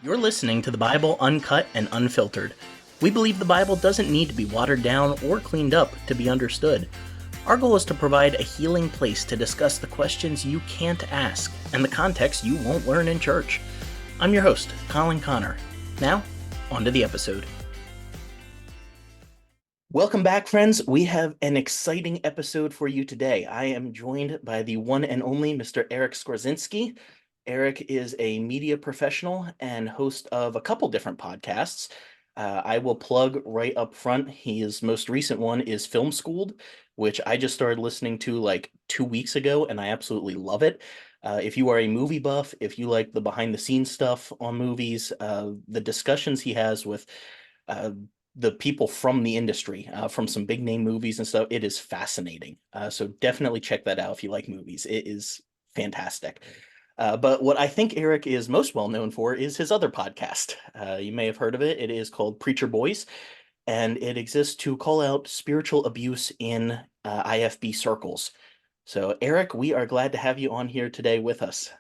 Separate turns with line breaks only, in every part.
You're listening to the Bible Uncut and Unfiltered. We believe the Bible doesn't need to be watered down or cleaned up to be understood. Our goal is to provide a healing place to discuss the questions you can't ask and the context you won't learn in church. I'm your host, Colin Connor. Now, on to the episode. Welcome back, friends. We have an exciting episode for you today. I am joined by the one and only Mr. Eric Skwarczynski. Eric is a media professional and host of a couple different podcasts. I will plug right up front. His most recent one is Film Schooled, which I just started listening to like 2 weeks ago, and I absolutely love it. If you are a movie buff, if you like the behind the scenes stuff on movies, the discussions he has with uh, the people from the industry, from some big name movies and stuff, it is fascinating. So definitely check that out if you like movies. It is fantastic. But what I think Eric is most well known for is his other podcast. You may have heard of it. It is called Preacher Boys, and it exists to call out spiritual abuse in IFB circles. So, Eric, we are glad to have you on here today with us.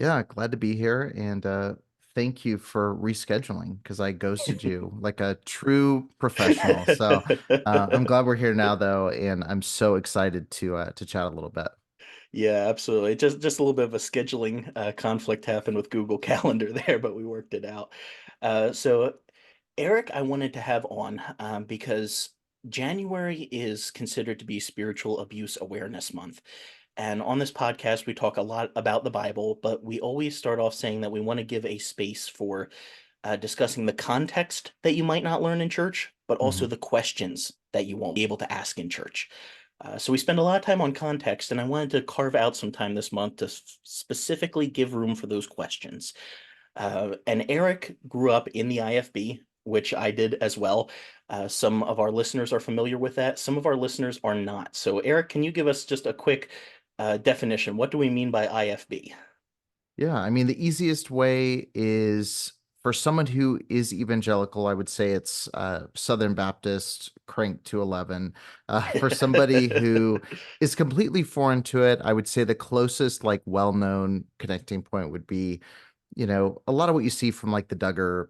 Yeah, glad to be here and thank you for rescheduling because I ghosted you like a true professional. So I'm glad we're here now though, and I'm so excited to chat a little bit.
Yeah, absolutely. Just a little bit of a scheduling conflict happened with Google Calendar there, but we worked it out. So Eric, I wanted to have on because January is considered to be Spiritual Abuse Awareness Month. And on this podcast, we talk a lot about the Bible, but we always start off saying that we want to give a space for discussing the context that you might not learn in church, but also
Mhm.
the questions that you won't be able to ask in church. So we spend a lot of time on context, and I wanted to carve out some time this month to specifically give room for those questions. And Eric grew up in the IFB, which I did as well. Some of our listeners are familiar with that. Some of our listeners are not. So, Eric, can you give us just a quick definition? What do we mean by IFB?
Yeah, I mean, the easiest way is for someone who is evangelical, I would say it's Southern Baptist cranked to 11. For somebody who is completely foreign to it, I would say the closest, like, well-known connecting point would be, a lot of what you see from like the Duggar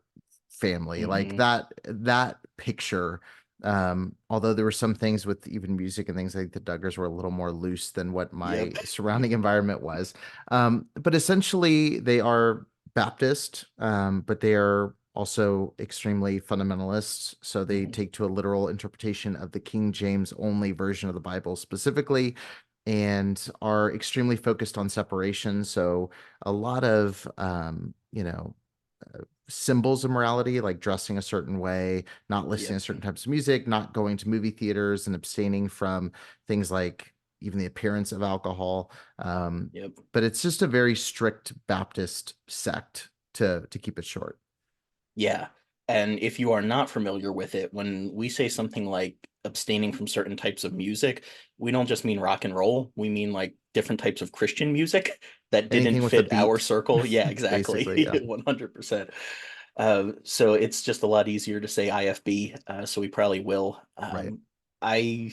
family, like
Hmm.
that picture. Although there were some things with even music and things, like the Duggars were a little more loose than what my
Yep.
surrounding environment was. But essentially, they are Baptist, but they are also extremely fundamentalist. So they
Hmm.
take to a literal interpretation of the King James only version of the Bible specifically, and are extremely focused on separation. So a lot of, symbols of morality, like dressing a certain way, not listening
Yep.
to certain types of music, not going to movie theaters, and abstaining from things like even the appearance of alcohol.
Yep.
But it's just a very strict Baptist sect to keep it short.
Yeah. And if you are not familiar with it, when we say something like abstaining from certain types of music, we don't just mean rock and roll. We mean like different types of Christian music that didn't
Anything with a
fit our
beat,
circle. Yeah, exactly.
basically. Yeah.
100%. So it's just a lot easier to say IFB. So we probably will.
Right.
I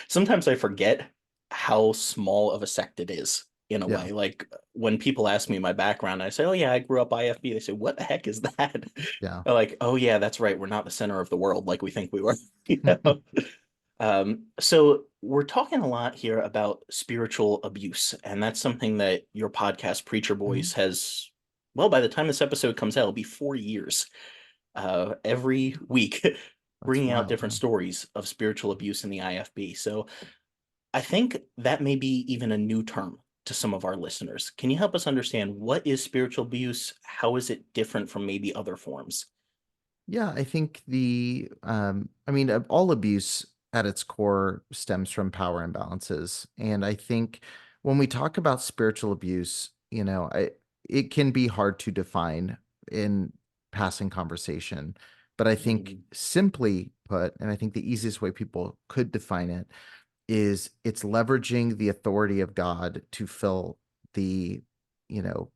sometimes I forget how small of a sect it is in a
Yeah.
way. Like when people ask me my background, I say, "Oh yeah, I grew up IFB." They say, "What the heck is that?"
Yeah.
They're like, "Oh yeah, that's right. We're not the center of the world like we think we were." You know? So we're talking a lot here about spiritual abuse, and that's something that your podcast, Preacher
Mhm.
Boys, has. Well, by the time this episode comes out, it'll be 4 years. Every week,
That's
bringing out
wild.
different
Yeah.
stories of spiritual abuse in the IFB. So I think that may be even a new term to some of our listeners. Can you help us understand what is spiritual abuse? How is it different from maybe other forms?
Yeah, I think I mean, all abuse at its core stems from power imbalances. And I think when we talk about spiritual abuse, it can be hard to define in passing conversation. But I think
Mhm.
simply put, and I think the easiest way people could define it is it's leveraging the authority of God to fill the, you know,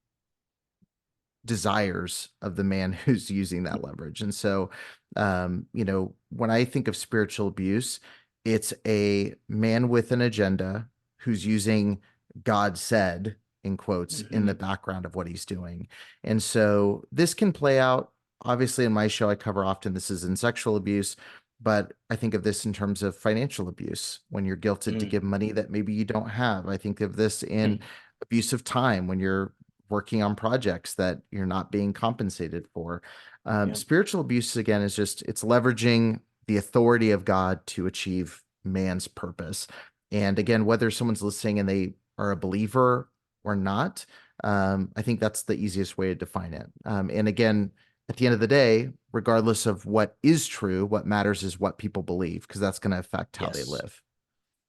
desires of the man who's using that leverage. And so, when I think of spiritual abuse, it's a man with an agenda who's using God said in quotes in the
Hmm.
background of what he's doing. And so this can play out. Obviously, in my show, I cover often this is in sexual abuse, but I think of this in terms of financial abuse when you're guilted to
Mm.
give money that maybe you don't have. I think of this in
Mm.
abuse of time when you're working on projects that you're not being compensated for.
Yeah.
Spiritual abuse, again, is just it's leveraging the authority of God to achieve man's purpose. And again, whether someone's listening and they are a believer or not, I think that's the easiest way to define it. And again, at the end of the day, regardless of what is true, what matters is what people believe, because that's going to affect how they
Yes.
live.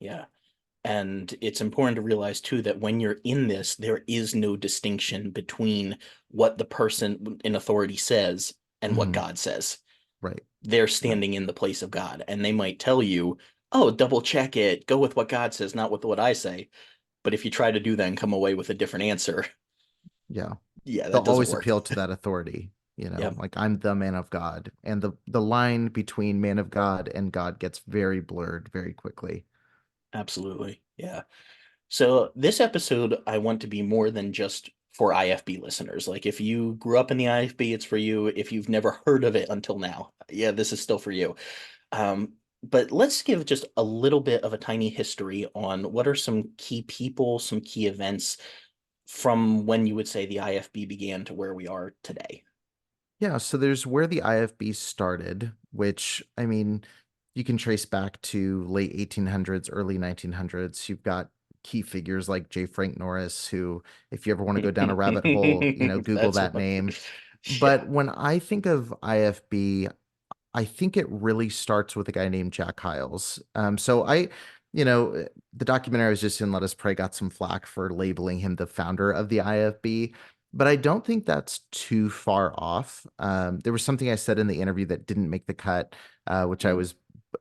Yeah. And it's important to realize too that when you're in this, there is no distinction between what the person in authority says and what
Hmm.
God says.
Right.
They're
Yeah.
standing in the place of God, and they might tell you, "Oh, double check it. Go with what God says, not with what I say." But if you try to do that and come away with a different answer,
Yeah.
yeah,
They'll
that doesn't
always
work.
appeal to that authority,
Yeah,
like I'm the man of God. And the line between man of God and God gets very blurred very quickly.
absolutely. Yeah. So this episode, I want to be more than just for IFB listeners. Like if you grew up in the IFB, it's for you. If you've never heard of it until now, yeah, this is still for you. Um, but let's give just a little bit of a tiny history on what are some key people, some key events from when you would say the IFB began to where we are today.
Yeah, so there's where the IFB started, which I mean, you can trace back to late 1800s, early 1900s. You've got key figures like J. Frank Norris, who, if you ever want to go down a rabbit hole, Google
That's
that
what,
name.
yeah.
But when I think of IFB, I think it really starts with a guy named Jack Hyles. The documentary I was just in, Let Us Pray, got some flack for labeling him the founder of the IFB, but I don't think that's too far off. There was something I said in the interview that didn't make the cut, which I
Mm.
was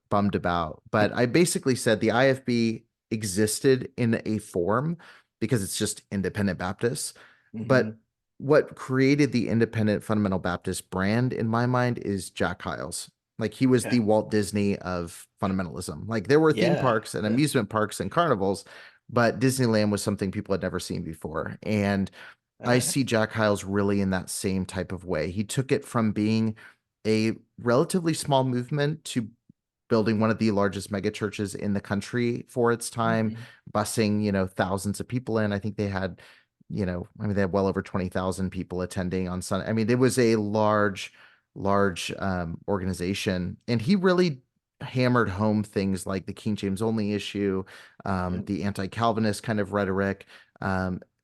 bummed about. But I basically said the IFB existed in a form because it's just independent Baptists. But
Hmm.
what created the independent fundamental Baptist brand in my mind is Jack Hyles. Like he was
Okay.
the Walt Disney of fundamentalism. Like there were theme
Yeah.
parks and
Yeah.
amusement parks and carnivals, but Disneyland was something people had never seen before. And I
Okay.
see Jack Hyles really in that same type of way. He took it from being a relatively small movement to building one of the largest megachurches in the country for its time,
Hmm.
busing, thousands of people in. I think they had, they had well over 20,000 people attending on Sunday. I mean, it was a large organization. And he really hammered home things like the King James only issue,
Yeah.
the anti-Calvinist kind of rhetoric.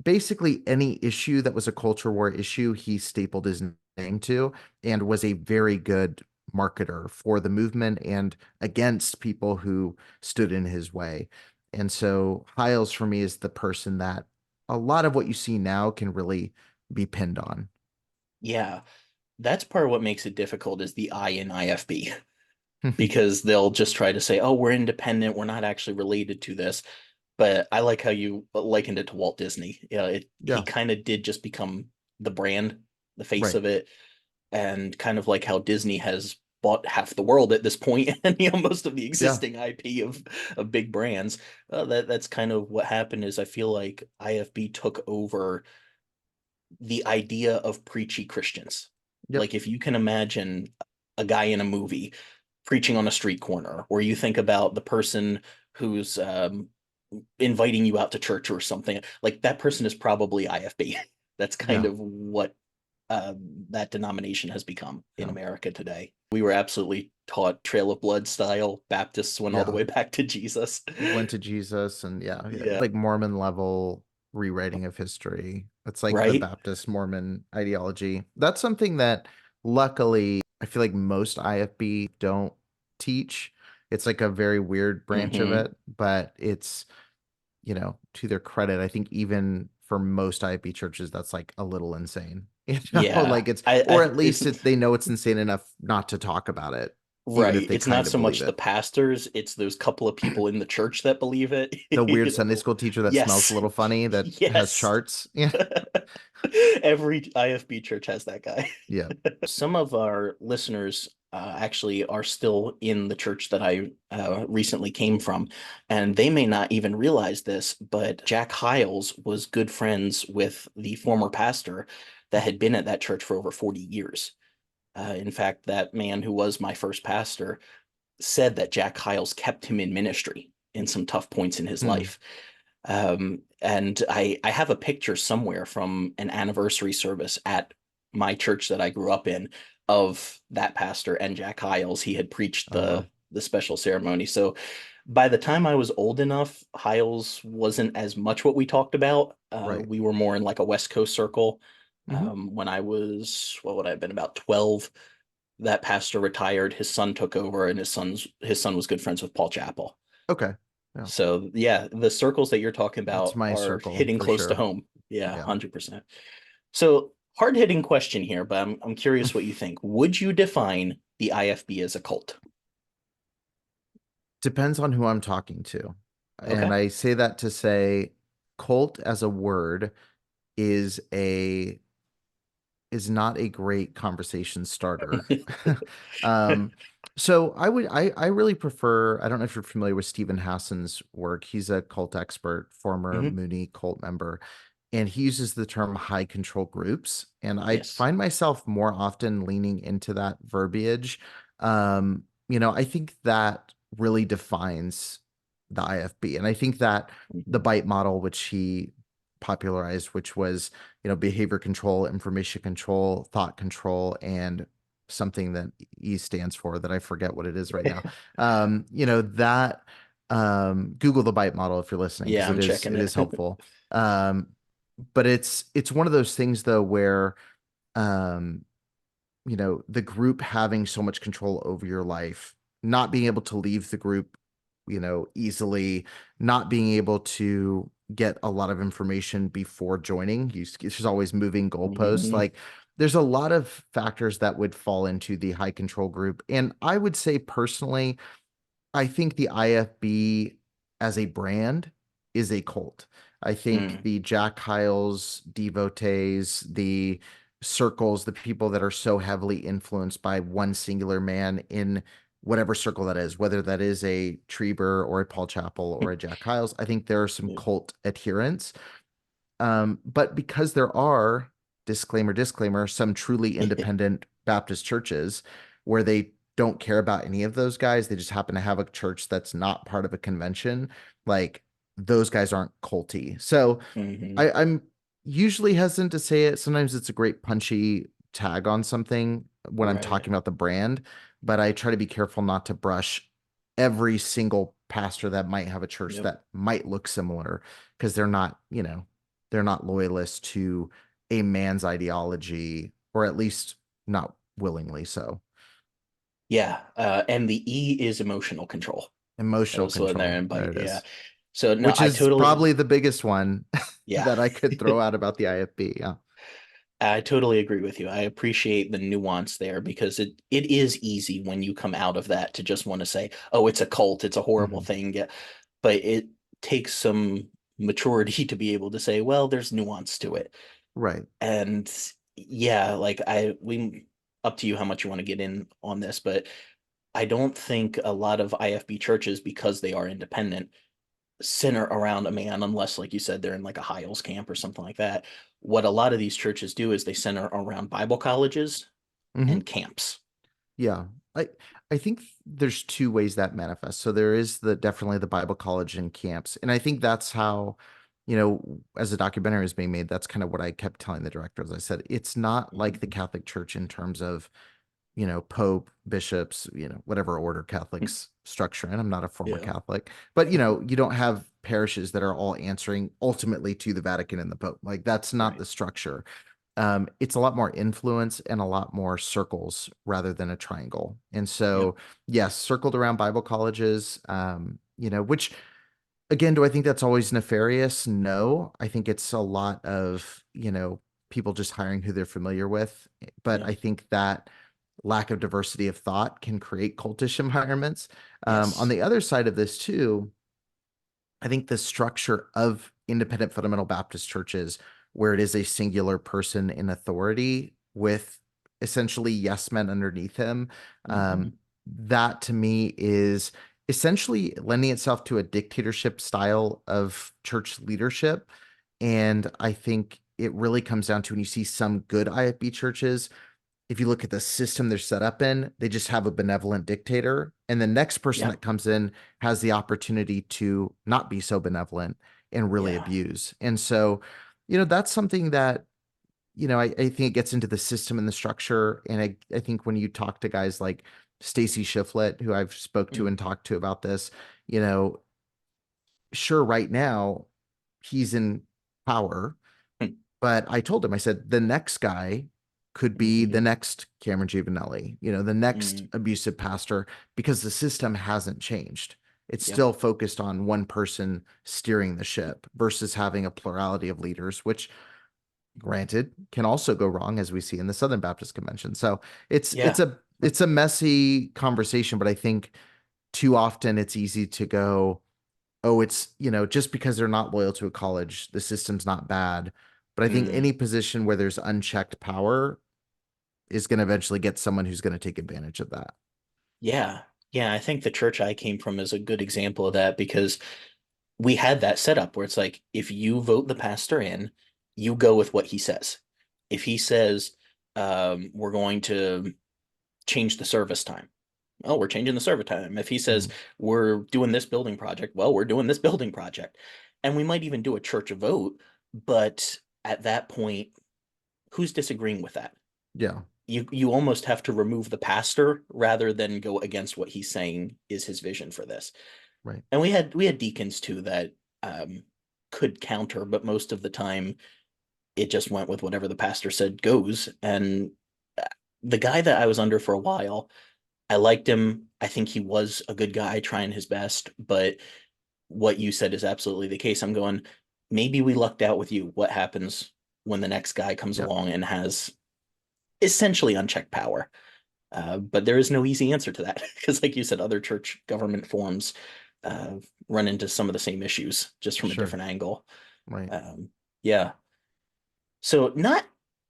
Basically, any issue that was a culture war issue, he stapled his name to and was a very good marketer for the movement and against people who stood in his way. And so Hiles for me is the person that a lot of what you see now can really be pinned on.
Yeah. That's part of what makes it difficult is the I in IFB because they'll just try to say, "Oh, we're independent. We're not actually related to this." But I like how you likened it to Walt Disney. Yeah, he
Yeah,
kind of did just become the brand, the face
right.
of it, and kind of like how Disney has bought half the world at this point, and most of the
Yeah,
existing IP of big brands. That's kind of what happened. Is I feel like IFB took over the idea of preachy Christians.
yep,
Like if you can imagine a guy in a movie preaching on a street corner, or you think about the person who's inviting you out to church or something, like that person is probably IFB. That's kind
yeah,
of what that denomination has become in
yeah,
America today. We were absolutely taught Trail of Blood style. Baptists went all the
yeah.
way back to Jesus.
Went to Jesus and yeah,
Yeah.
like Mormon level rewriting of history. It's like the
Right.
Baptist Mormon ideology. That's something that luckily I feel like most IFB don't teach. It's like a very weird branch of
Hmm.
it, but it's, to their credit, I think even for most IFB churches, that's like a little insane.
Yeah.
Like it's, or
I
at
it's
least they know it's insane enough not to talk about it. even if
Right.
they
It's not
kind of
so
believe
much the
it.
pastors, it's those couple of people in the church that believe it.
The weird
You
Sunday
know?
school teacher that smells a
Yes.
little funny that has
Yes.
charts. Yeah.
Every IFB church has that guy.
Yeah.
Some of our listeners actually are still in the church that I recently came from, and they may not even realize this, but Jack Hiles was good friends with the former pastor that had been at that church for over 40 years. In fact, that man who was my first pastor said that Jack Hiles kept him in ministry in some tough points in his
Hmm.
life. And I have a picture somewhere from an anniversary service at my church that I grew up in of that pastor and Jack Hiles. He had preached
Oh, well.
the special ceremony. So by the time I was old enough, Hiles wasn't as much what we talked about.
Right.
We were more in like a West Coast circle.
Hmm.
When I was, what would I have been, about 12, that pastor retired, his son took over, and his son was good friends with Paul Chappell.
Okay. Yeah.
So yeah, the circles that you're talking
That's
about
my
are
circle
hitting
for
close to
sure.
home. Yeah,
Yeah.
100%. So hard-hitting question here, but I'm curious what you think. Would you define the IFB as a cult?
Depends on who I'm talking to. And
Okay.
I say that to say cult as a word is a is not a great conversation starter. um, so I really prefer, I don't know if you're familiar with Stephen Hassan's work. He's a cult expert, former
Hmm.
Mooney cult member, and he uses the term high control groups. And I
Yes.
find myself more often leaning into that verbiage. I think that really defines the IFB. And I think that the
Hmm.
bite model, which he popularized, which was, behavior control, information control, thought control, and something that E stands for that I forget what it is right now. That Google the bite model if you're listening, because
Yeah,
it
I'm
is
checking
it
it.
is helpful. Um, but it's one of those things though where um, the group having so much control over your life, not being able to leave the group, easily, not being able to get a lot of information before joining. There's always moving goalposts.
Hmm.
Like there's a lot of factors that would fall into the high control group. And I would say personally, I think the IFB as a brand is a cult. I think
Mm.
the Jack Hyles devotees, the circles, the people that are so heavily influenced by one singular man in whatever circle that is, whether that is a Trieber or a Paul Chappell or a Jack Hyles, I think there are some cult adherents. But because there are, disclaimer, disclaimer, some truly independent Baptist churches where they don't care about any of those guys, they just happen to have a church that's not part of a convention, like those guys aren't culty. So
Hmm.
I'm usually hesitant to say it. Sometimes it's a great punchy tag on something when I'm
Right.
talking about the brand, but I try to be careful not to brush every single pastor that might have a church
Yep.
that might look similar because they're not loyalists to a man's ideology, or at least not willingly so.
Yeah. And the E is emotional control. That
Emotional
was what they're
control.
in
There
bite.
it
Yeah.
is.
So no,
Which
I
is
totally,
probably the biggest one
yeah.
that I could throw out about the IFB. Yeah.
I totally agree with you. I appreciate the nuance there because it is easy when you come out of that to just want to say, "Oh, it's a cult, it's a horrible
Mhm.
thing." Yeah. But it takes some maturity to be able to say, "Well, there's nuance to it."
Right.
And yeah, like we up to you how much you want to get in on this, but I don't think a lot of IFB churches, because they are independent, center around a man unless, like you said, they're in like a Hiles camp or something like that. What a lot of these churches do is they center around Bible colleges
Hmm.
and camps.
Yeah. I I think there's two ways that manifests. So there is the definitely the Bible college and camps. And I think that's how, as the documentary is being made, that's kind of what I kept telling the directors. I said, it's not like the
Mhm.
Catholic Church in terms of, Pope, bishops, whatever order Catholics structure. And I'm not a former
Yeah.
Catholic, but you don't have parishes that are all answering ultimately to the Vatican and the Pope. Like that's not
Right.
the structure. It's a lot more influence and a lot more circles rather than a triangle. And
Yep.
so, yes, circled around Bible colleges, which again, do I think that's always nefarious? No, I think it's a lot of, people just hiring who they're familiar with. But
Yep.
I think that lack of diversity of thought can create cultish environments. On
Yes.
the other side of this too, I think the structure of independent fundamental Baptist churches, where it is a singular person in authority with essentially yes men underneath him,
Hmm.
that to me is essentially lending itself to a dictatorship style of church leadership. And I think it really comes down to when you see some good IFB churches, if you look at the system they're set up in, they just have a benevolent dictator. And the next person
Yeah.
that comes in has the opportunity to not be so benevolent and really
Yeah.
abuse. And so, that's something that, I think it gets into the system and the structure. And I think when you talk to guys like Stacy Shiflett, who I've spoke to
Mm.
and talked to about this, you know, sure, right now he's in power, but I told him, I said, the next guy could be the
Mm-hmm.
next Cameron Giovanelli, the next
Mm.
abusive pastor, because the system hasn't changed. It's
Yep.
still focused on one person steering the ship versus having a plurality of leaders, which granted can also go wrong as we see in the Southern Baptist Convention. So it's it's
Yeah.
a it's a messy conversation, but I think too often it's easy to go, oh, it's, just because they're not loyal to a college, the system's not bad. But I think
Mm.
any position where there's unchecked power is going to eventually get someone who's going to take advantage of that.
Yeah. Yeah. I think the church I came from is a good example of that because we had that setup where it's like, if you vote the pastor in, you go with what he says. If he says, we're going to change the service time, well, we're changing the service time. If he says,
Mhm.
we're doing this building project, well, we're doing this building project. And we might even do a church vote. But at that point, who's disagreeing with that?
Yeah,
You almost have to remove the pastor rather than go against what he's saying is his vision for this.
right.
And we had deacons too that could counter, but most of the time it just went with whatever the pastor said goes. And the guy that I was under for a while, I liked him. I think he was a good guy trying his best, but what you said is absolutely the case. I'm going, maybe we lucked out with you. What happens when the next guy comes
Yep,
along and has essentially unchecked power? But there is no easy answer to that because, like you said, other church government forms uh, run into some of the same issues just from a
sure.
different angle.
Right.
Um, yeah. So, not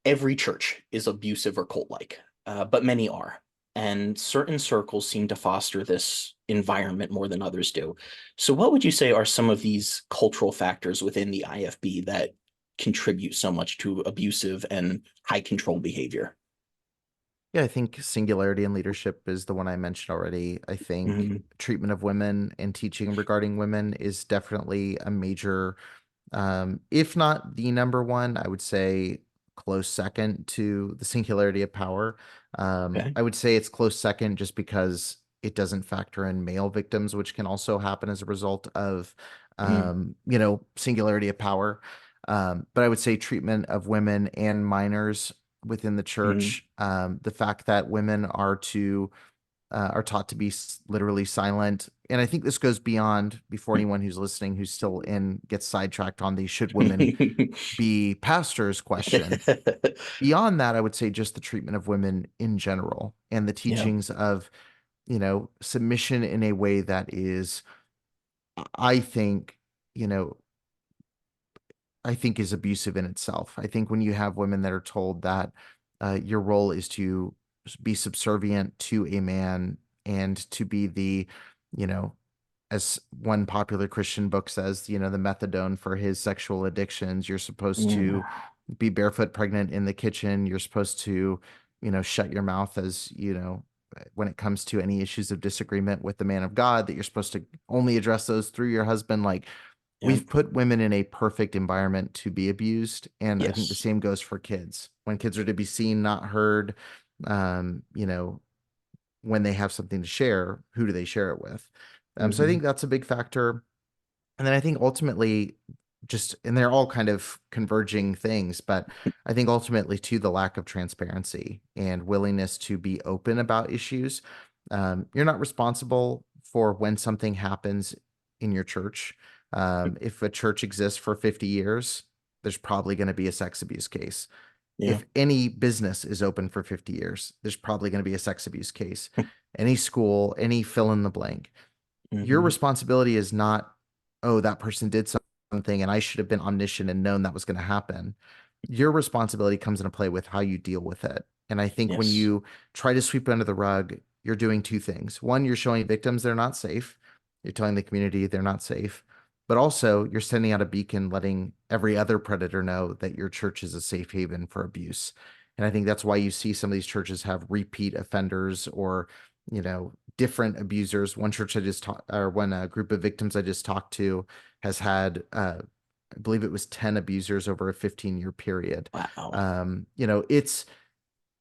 every church is abusive or cult like, but many are. And certain circles seem to foster this environment more than others do. So, what would you say are some of these cultural factors within the IFB that contribute so much to abusive and high control behavior?
Yeah, I think singularity in leadership is the one I mentioned already. I think
Mm-hmm.
treatment of women and teaching regarding women is definitely a major, if not the number one, I would say close second to the singularity of power.
Okay.
I would say it's close second just because it doesn't factor in male victims, which can also happen as a result of,
Mm.
singularity of power. But I would say treatment of women and minors within the
Mm.
church, the fact that women are taught to be literally silent. And I think this goes beyond, before anyone who's listening who's still in gets sidetracked on the should women be pastors question. Beyond that, I would say just the treatment of women in general and the
Yeah.
teachings of, submission in a way that is, I think, you know, I think is abusive in itself. I think when you have women that are told that your role is to be subservient to a man and to be the, you know, as one popular Christian book says, the methadone for his sexual addictions. You're supposed
Mm.
to be barefoot pregnant in the kitchen. You're supposed to, shut your mouth as, when it comes to any issues of disagreement with the man of God, that you're supposed to only address those through your husband. Like,
Yeah.
we've put women in a perfect environment to be abused. And I think the
Yes.
same goes for kids. When kids are to be seen, not heard, um, you know, when they have something to share, who do they share it with? So I
Hmm.
think that's a big factor. And then I think ultimately, and they're all kind of converging things, but I think ultimately too, the lack of transparency and willingness to be open about issues. You're not responsible for when something happens in your church. If a church exists for 50 years, there's probably going to be a sex abuse case.
Yeah.
If any business is open for 50 years, there's probably going to be a sex abuse case. Any school, any fill in the blank. Your
Hmm.
responsibility is not, oh, that person did something and I should have been omniscient and known that was going to happen. Your responsibility comes into play with how you deal with it. And I think when
Yes.
you try to sweep it under the rug, you're doing two things. One, you're showing victims they're not safe. You're telling the community they're not safe. But also, you're sending out a beacon letting every other predator know that your church is a safe haven for abuse. And I think that's why you see some of these churches have repeat offenders or, different abusers. One church I just talked, or one group of victims I just talked to has had I believe it was 10 abusers over a 15-year period.
Wow.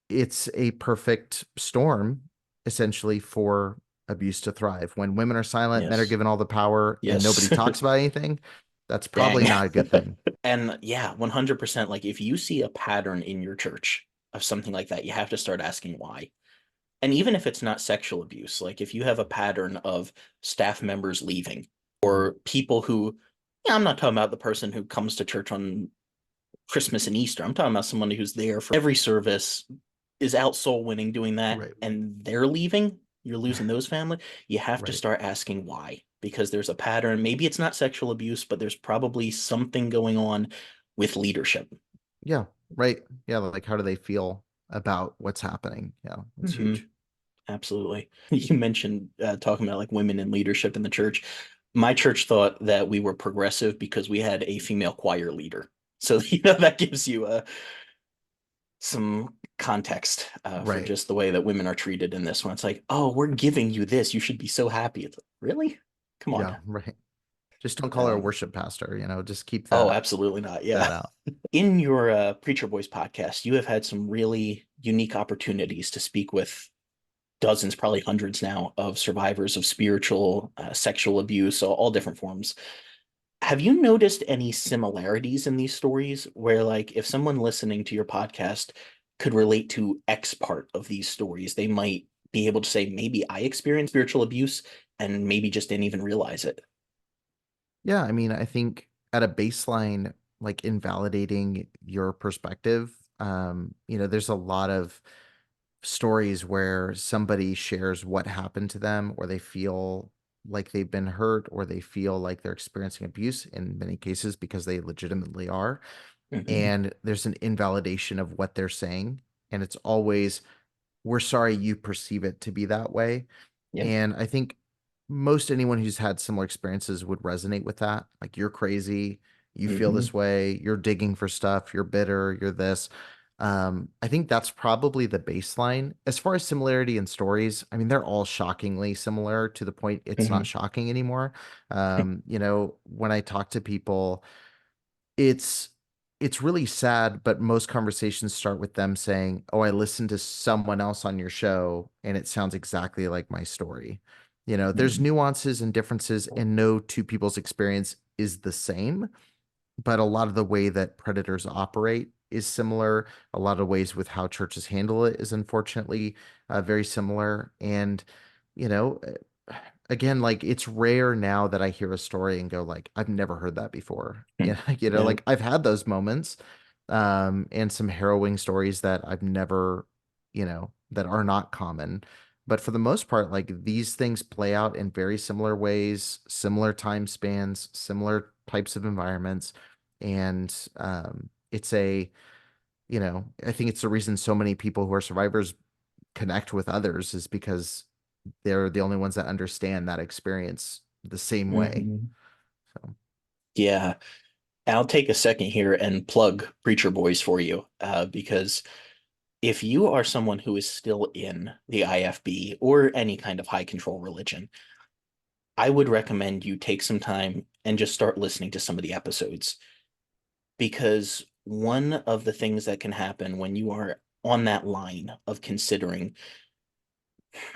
It's a perfect storm essentially for abuse to thrive. When women are silent, men are
Yes.
given all the power and nobody
Yes.
talks about anything, that's probably
Dang.
not a good thing.
And yeah, 100%. Like if you see a pattern in your church of something like that, you have to start asking why. And even if it's not sexual abuse, like if you have a pattern of staff members leaving
Mhm.
or people who, yeah, I'm not talking about the person who comes to church on Christmas and Easter. I'm talking about someone who's there for every service, is out soul winning doing that,
Right.
and they're leaving. You're losing those family. You have to
Right.
start asking why, because there's a pattern. Maybe it's not sexual abuse, but there's probably something going on with leadership.
Yeah. Right. Yeah. Like, how do they feel about what's happening? Yeah. That's
Hmm.
huge.
Absolutely. You mentioned talking about like women in leadership in the church. My church thought that we were progressive because we had a female choir leader. So, that gives you some context for
Right.
just the way that women are treated in this one. It's like, oh, we're giving you this. You should be so happy. It's like, really? Come on.
Yeah. Right. Just don't call her a
Um,
worship pastor, just keep
oh,
that
absolutely not.
that
Yeah.
out.
In your Preacher Boys podcast, you have had some really unique opportunities to speak with dozens, probably hundreds now, of survivors of spiritual, sexual abuse, so all different forms. Have you noticed any similarities in these stories where, like, if someone listening to your podcast could relate to X part of these stories, they might be able to say, maybe I experienced spiritual abuse and maybe just didn't even realize it?
Yeah, I mean, I think at a baseline, like invalidating your perspective, there's a lot of stories where somebody shares what happened to them, or they feel like they've been hurt, or they feel like they're experiencing abuse in many cases because they legitimately are.
Hmm.
And there's an invalidation of what they're saying. And it's always, we're sorry you perceive it to be that way.
Yep.
And I think most anyone who's had similar experiences would resonate with that. Like, you're crazy, you feel
Hmm.
this way, you're digging for stuff, you're bitter, you're this. I think that's probably the baseline. As far as similarity in stories, I mean, they're all shockingly similar to the point it's not
Hmm.
shocking anymore. When I talk to people, it's it's really sad, but most conversations start with them saying, "Oh, I listened to someone else on your show and it sounds exactly like my story." There's
Hmm.
nuances and differences, and no two people's experience is the same, but a lot of the way that predators operate is similar. A lot of ways with how churches handle it is unfortunately very similar. And, you know, again, like, it's rare now that I hear a story and go like, I've never heard that before.
Yeah.
Like, I've had those moments, and some harrowing stories that I've never, that are not common. But for the most part, like, these things play out in very similar ways, similar time spans, similar types of environments. And I think it's the reason so many people who are survivors connect with others is because they're the only ones that understand that experience the same way.
Hmm.
So,
Yeah. I'll take a second here and plug Preacher Boys for you, because if you are someone who is still in the IFB or any kind of high control religion, I would recommend you take some time and just start listening to some of the episodes, because one of the things that can happen when you are on that line of considering,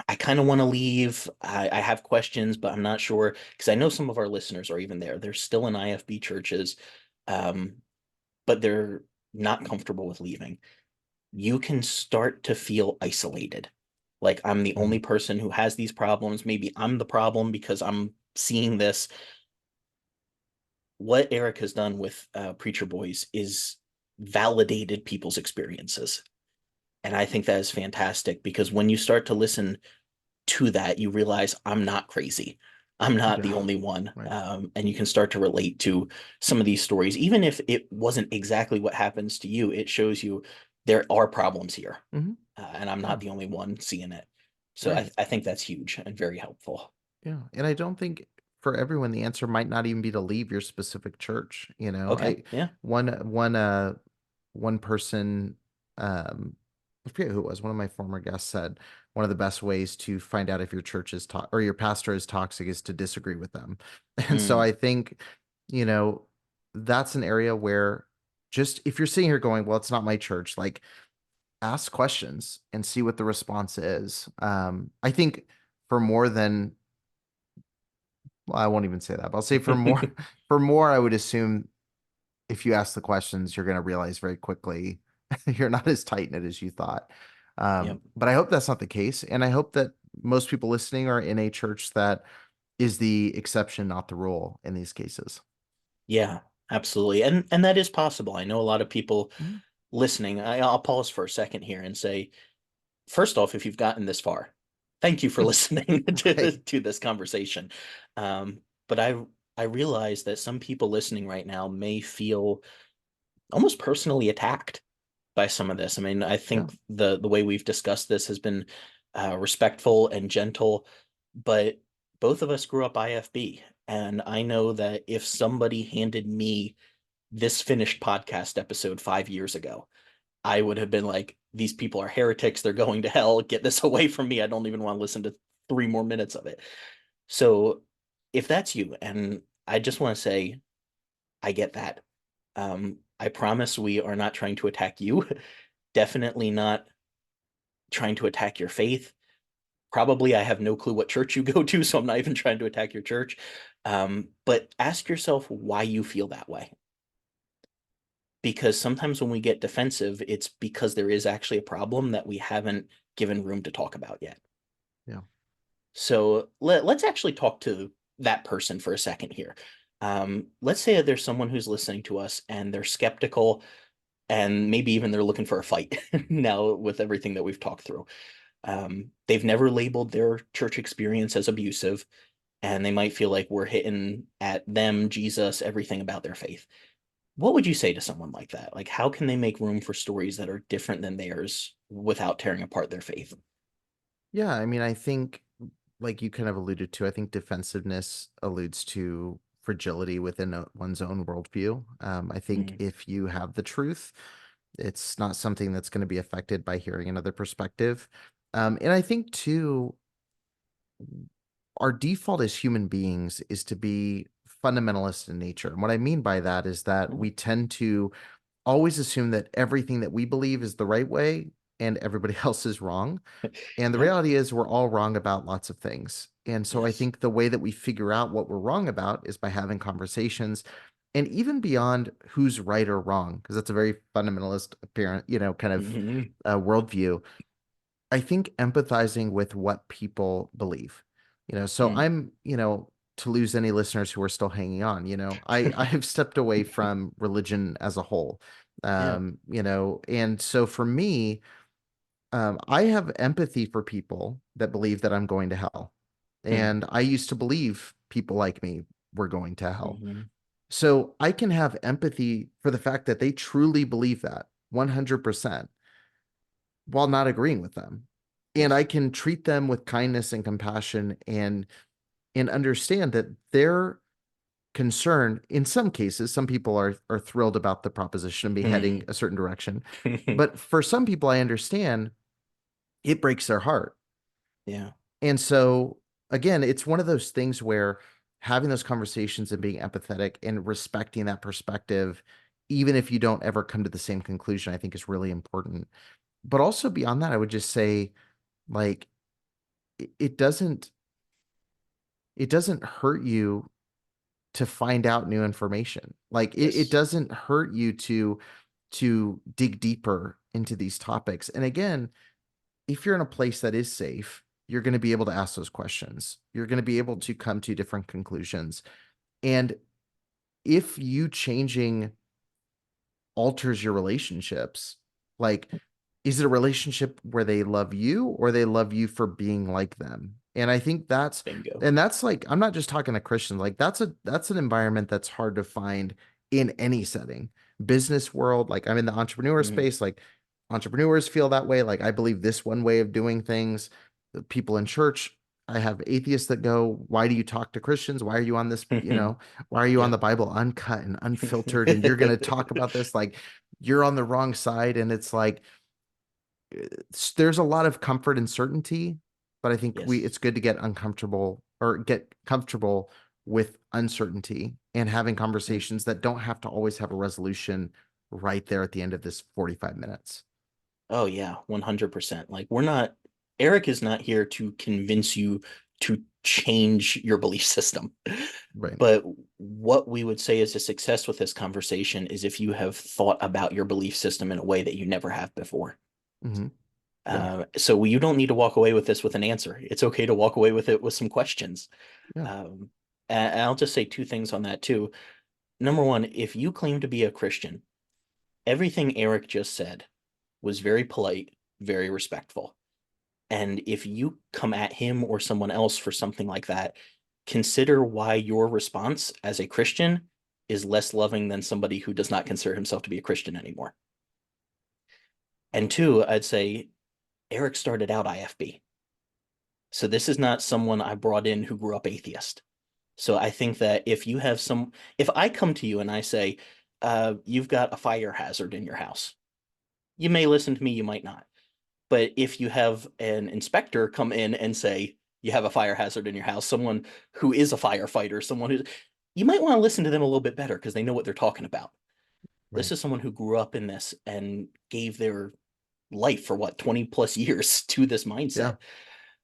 I kind of want to leave, I have questions, but I'm not sure, because I know some of our listeners are even there. They're still in IFB churches, um, but they're not comfortable with leaving. You can start to feel isolated. Like, I'm the only
mhm.
person who has these problems. Maybe I'm the problem because I'm seeing this. What Eric has done with Preacher Boys is validated people's experiences. And I think that is fantastic because when you start to listen to that, you realize I'm not crazy. I'm not
Yeah.
the only one.
Right.
And you can start to relate to some of these stories. Even if it wasn't exactly what happens to you, it shows you there are problems here.
Hmm.
And I'm
Yeah.
not the only one seeing it. So
Right.
I think that's huge and very helpful.
Yeah. And I don't think for everyone the answer might not even be to leave your specific church.
Okay.
I
Yeah.
one one one person, I forget who it was, one of my former guests said one of the best ways to find out if your church is or your pastor is toxic is to disagree with them. And so
Mm,
I think, you know, that's an area where just if you're sitting here going, well, it's not my church, like ask questions and see what the response is. I think for more than, well, I won't even say that, but I'll say for more, for more, I would assume if you ask the questions, you're going to realize very quickly you're not as tight knit as you thought.
yep.
But I hope that's not the case. And I hope that most people listening are in a church that is the exception, not the rule in these cases.
Yeah, absolutely. And that is possible. I know a lot of people
Mhm.
listening. I'll pause for a second here and say, first off, if you've gotten this far, thank you for listening
Right.
to this conversation. But I realize that some people listening right now may feel almost personally attacked by some of this. I mean, I
Yeah.
think the way we've discussed this has been respectful and gentle, but both of us grew up IFB, and I know that if somebody handed me this finished podcast episode 5 years ago, I would have been like, these people are heretics. They're going to hell. Get this away from me. I don't even want to listen to 3 more minutes of it. So if that's you, and I just want to say, I get that. I promise we are not trying to attack you. Definitely not trying to attack your faith. Probably I have no clue what church you go to, so I'm not even trying to attack your church. But ask yourself why you feel that way. Because sometimes when we get defensive, it's because there is actually a problem that we haven't given room to talk about yet.
Yeah.
So let's actually talk to that person for a second here. Let's say that there's someone who's listening to us and they're skeptical and maybe even they're looking for a fight now with everything that we've talked through. They've never labeled their church experience as abusive, and they might feel like we're hitting at them, Jesus, everything about their faith. What would you say to someone like that? Like, how can they make room for stories that are different than theirs without tearing apart their faith?
Yeah. I mean, I think, like you kind of alluded to, I think defensiveness alludes to fragility within one's own worldview. I think
Mm,
if you have the truth, it's not something that's going to be affected by hearing another perspective. And I think too, our default as human beings is to be fundamentalist in nature. And what I mean by that is that
mm,
we tend to always assume that everything that we believe is the right way and everybody else is wrong. And the
yep.
reality is we're all wrong about lots of things. And so I
Yes.
think the way that we figure out what we're wrong about is by having conversations and even beyond who's right or wrong, because that's a very fundamentalist apparent, kind of
Hmm.
worldview. I think empathizing with what people believe, so
Mm.
I'm, to lose any listeners who are still hanging on, I have stepped away from religion as a whole.
Yeah.
And so for me, I have empathy for people that believe that I'm going to hell.
Mm.
And I used to believe people like me were going to hell.
Hmm.
So I can have empathy for the fact that they truly believe that 100% while not agreeing with them. And I
Yes.
can treat them with kindness and compassion and understand that their concern in some cases, some people are thrilled about the proposition and be heading
Mm.
a certain direction. But for some people I understand it breaks their heart.
Yeah.
And so again, it's one of those things where having those conversations and being empathetic and respecting that perspective, even if you don't ever come to the same conclusion, I think is really important. But also beyond that, I would just say, like, it it doesn't it doesn't hurt you to find out new information. Like it
Yes.
doesn't hurt you to dig deeper into these topics. And again, if you're in a place that is safe, you're going to be able to ask those questions. You're going to be able to come to different conclusions. And if you changing alters your relationships. Like, is it a relationship where they love you or they love you for being like them? And I think
Bingo.
that's like, I'm not just talking to Christians, like that's an environment that's hard to find in any setting. Business world, like I'm in the entrepreneur
Mhm.
space, like entrepreneurs feel that way. Like I believe this one way of doing things. The people in church, I have atheists that go, why do you talk to Christians? Why are you on this, why are you on
Yep.
the Bible uncut and unfiltered? And you're going to talk about this like you're on the wrong side. And it's like, there's a lot of comfort and certainty, but I think
Yes.
it's good to get uncomfortable or get comfortable with uncertainty and having
Mm.
conversations that don't have to always have a resolution right there at the end of this 45 minutes.
Oh yeah, 100%. Like Eric is not here to convince you to change your belief system.
Right.
But what we would say is a success with this conversation is if you have thought about your belief system in a way that you never have before.
Hmm. Yeah.
So you don't need to walk away with this with an answer. It's okay to walk away with it with some questions.
Yeah.
Um, and I'll just say two things on that too. Number one, if you claim to be a Christian, everything Eric just said was very polite, very respectful. And if you come at him or someone else for something like that, consider why your response as a Christian is less loving than somebody who does not consider himself to be a Christian anymore. And two, I'd say Eric started out IFB. So this is not someone I brought in who grew up atheist. So I think that if I come to you and I say, you've got a fire hazard in your house, you may listen to me, you might not. But if you have an inspector come in and say you have a fire hazard in your house, someone who is a firefighter, you might want to listen to them a little bit better because they know what they're talking about. This
Right.
is someone who grew up in this and gave their life for what, 20 plus years to this
Yeah.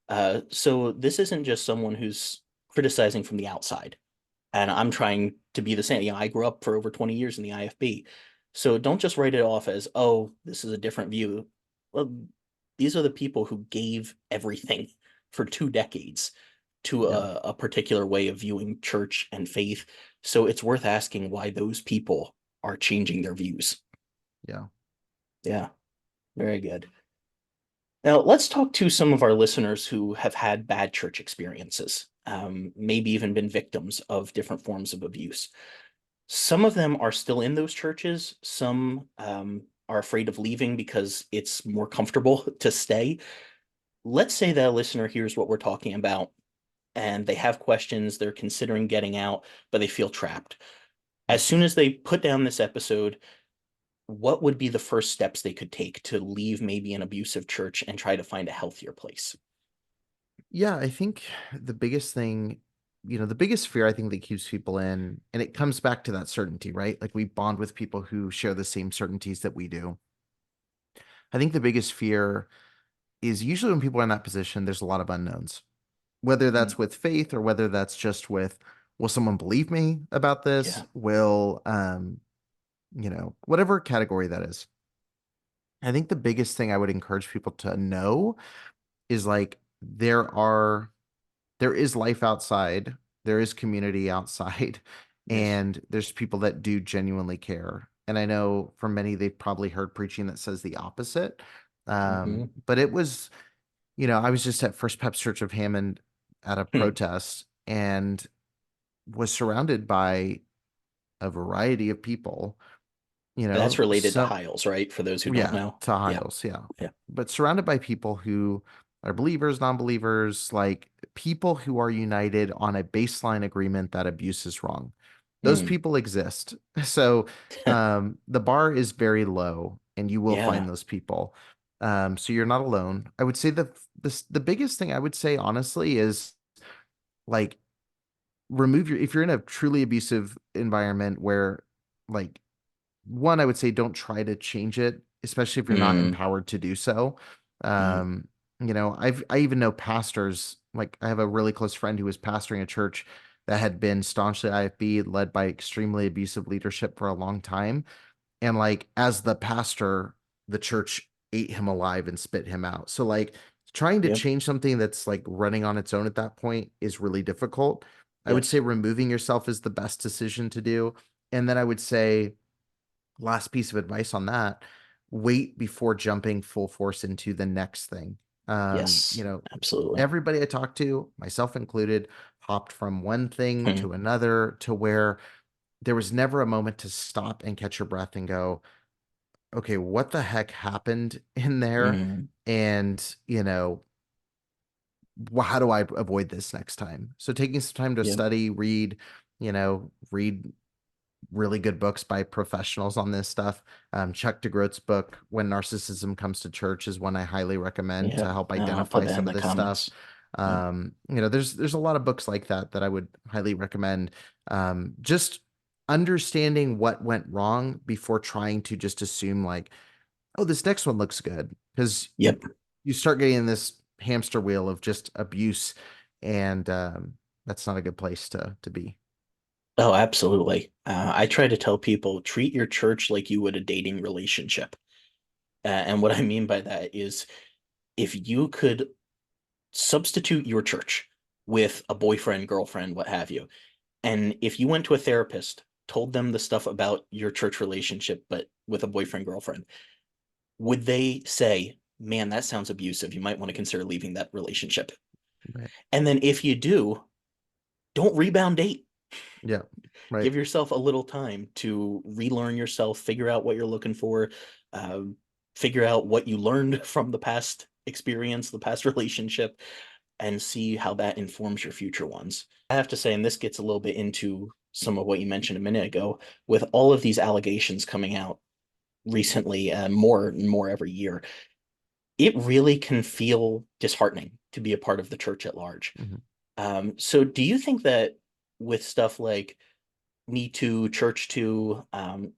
mindset. So this isn't just someone who's criticizing from the outside. And I'm trying to be the same. I grew up for over 20 years in the IFB. So don't just write it off as, oh, this is a different view. Well, these are the people who gave everything for 2 decades to
Yeah.
a particular way of viewing church and faith. So it's worth asking why those people are changing their views.
Yeah.
Yeah, very good. Now, let's talk to some of our listeners who have had bad church experiences, maybe even been victims of different forms of abuse. Some of them are still in those churches. Some are afraid of leaving because it's more comfortable to stay. Let's say that a listener hears what we're talking about and they have questions, they're considering getting out, but they feel trapped.
Yeah.
As soon as they put down this episode, what would be the first steps they could take to leave maybe an abusive church and try to find a healthier place?
Yeah. I think the biggest thing, the biggest fear I think that keeps people in, and it comes back to that certainty, right? Like we bond with people who share the same certainties that we do. I think the biggest fear is usually when people are in that position, there's a lot of unknowns, whether
Mm,
that's with faith or whether that's just with, will someone believe me about this?
yeah.
Will, whatever category that is. I think the biggest thing I would encourage people to know is like, there is life outside, there is community outside,
Yes.
and there's people that do genuinely care. And I know for many, they've probably heard preaching that says the opposite.
Hmm.
But it was, I was just at First Pep Church of Hammond at a
Hmm.
protest and was surrounded by a variety of people,
That's related to
some,
Hiles, right? For those who don't
yeah,
know.
to
Yeah.
Hiles, yeah.
Yeah.
But surrounded by people who are believers, non-believers, like people who are united on a baseline agreement that abuse is wrong. Those
Mm.
people exist. So the bar is very low and you will
Yeah.
find those people. So you're not alone. I would say the biggest thing I would say honestly is like if you're in a truly abusive environment where like one, I would say don't try to change it, especially if you're not
Mm.
empowered to do so.
Mm.
Um, I even know pastors, like I have a really close friend who was pastoring a church that had been staunchly IFB, led by extremely abusive leadership for a long time. And like as the pastor, the church ate him alive and spit him out. So like trying to
Yep.
change something that's like running on its own at that point is really difficult. I would say
Yes.
removing yourself is the best decision to do. And then I would say last piece of advice on that, wait before jumping full force into the next thing.
Yes, absolutely.
Everybody I talked to, myself included, hopped from one thing
Mm,
to another to where there was never a moment to stop and catch your breath and go, okay, what the heck happened in there?
mm,
And, how do I avoid this next time? So taking some time to
yep,
study, read really good books by professionals on this stuff. Chuck DeGroat's book, When Narcissism Comes to Church, is one I highly recommend to
yep.
help
I'll put
identify
that in
some of
the
this stuff.
comments. Yep,
There's a lot of books like that that I would highly recommend. Just understanding what went wrong before trying to just assume like, oh, this next one looks good, because
yep.
you start getting in this hamster wheel of just abuse, and that's not a good place to be.
Oh, absolutely. I try to tell people treat your church like you would a dating relationship. And what I mean by that is if you could substitute your church with a boyfriend, girlfriend, what have you, and if you went to a therapist, told them the stuff about your church relationship, but with a boyfriend, girlfriend, would they say, man, that sounds abusive. You might want to consider leaving that relationship.
Right.
And then if you do, don't rebound date.
Yeah. Right.
Give yourself a little time to relearn yourself, figure out what you're looking for, uh, figure out what you learned from the past experience, the past relationship, and see how that informs your future ones. I have to say, and this gets a little bit into some of what you mentioned a minute ago, with all of these allegations coming out recently, more and more every year, it really can feel disheartening to be a part of the church at large.
Mhm.
So, do you think that with stuff like Me Too, Church Too,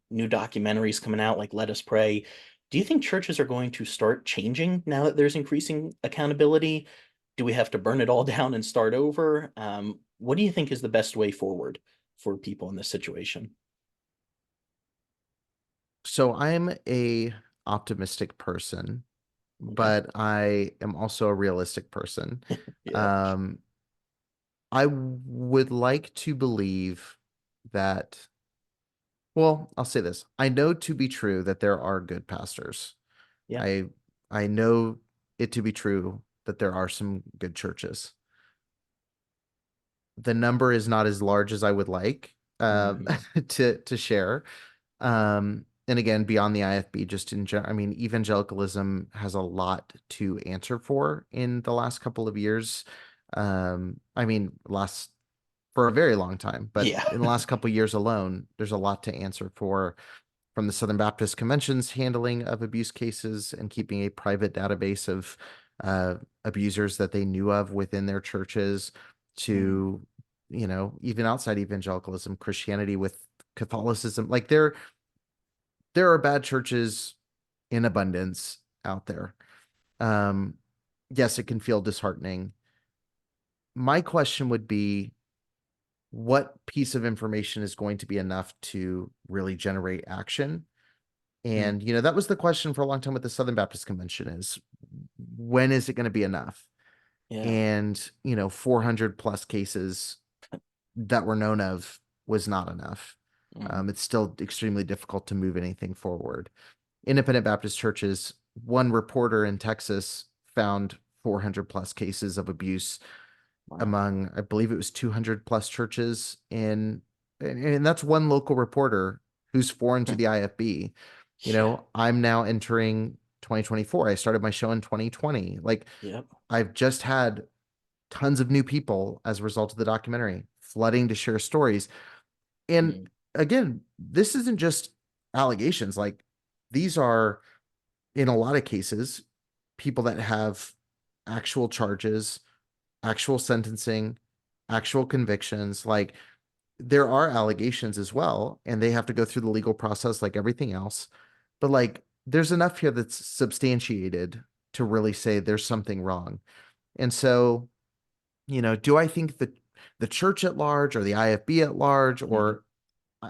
new documentaries coming out like Let Us Pray. Do you think churches are going to start changing now that there's increasing accountability? Do we have to burn it all down and start over? What do you think is the best way forward for people in this situation?
So I'm a optimistic person,
Okay.
but I am also a realistic person.
Yeah.
Um, I would like to believe that, well, I'll say this. I know to be true that there are good pastors.
Yeah.
I I know it to be true that there are some good churches. The number is not as large as I would like
Mhm.
to share. And again, beyond the IFB, just in general, I mean, evangelicalism has a lot to answer for in the last couple of years. I mean, last for a very long time, but
Yeah.
in the last couple of years alone, there's a lot to answer for, from the Southern Baptist Convention's handling of abuse cases and keeping a private database of uh, abusers that they knew of within their churches,
Mm.
to, even outside evangelicalism, Christianity with Catholicism. Like there are bad churches in abundance out there. Um, yes, it can feel disheartening. My question would be, what piece of information is going to be enough to really generate action?
Mm.
And, that was the question for a long time with the Southern Baptist Convention, is when is it going to be enough?
Yeah.
And, 400 plus cases that were known of was not enough.
Mm.
It's still extremely difficult to move anything forward. Independent Baptist churches, one reporter in Texas found 400 plus cases of abuse
Wow.
among, I believe it was 200 plus churches and that's one local reporter who's foreign to
Mm.
the IFB.
Yeah.
I'm now entering 2024. I started my show in 2020. Like,
Yep.
I've just had tons of new people as a result of the documentary flooding to share stories. And
Mm.
again, this isn't just allegations. Like, these are, in a lot of cases, people that have actual charges, actual sentencing, actual convictions. Like, there are allegations as well, and they have to go through the legal process like everything else. But like, there's enough here that's substantiated to really say there's something wrong. And so, do I think that the church at large or the IFB at large,
Mm.
or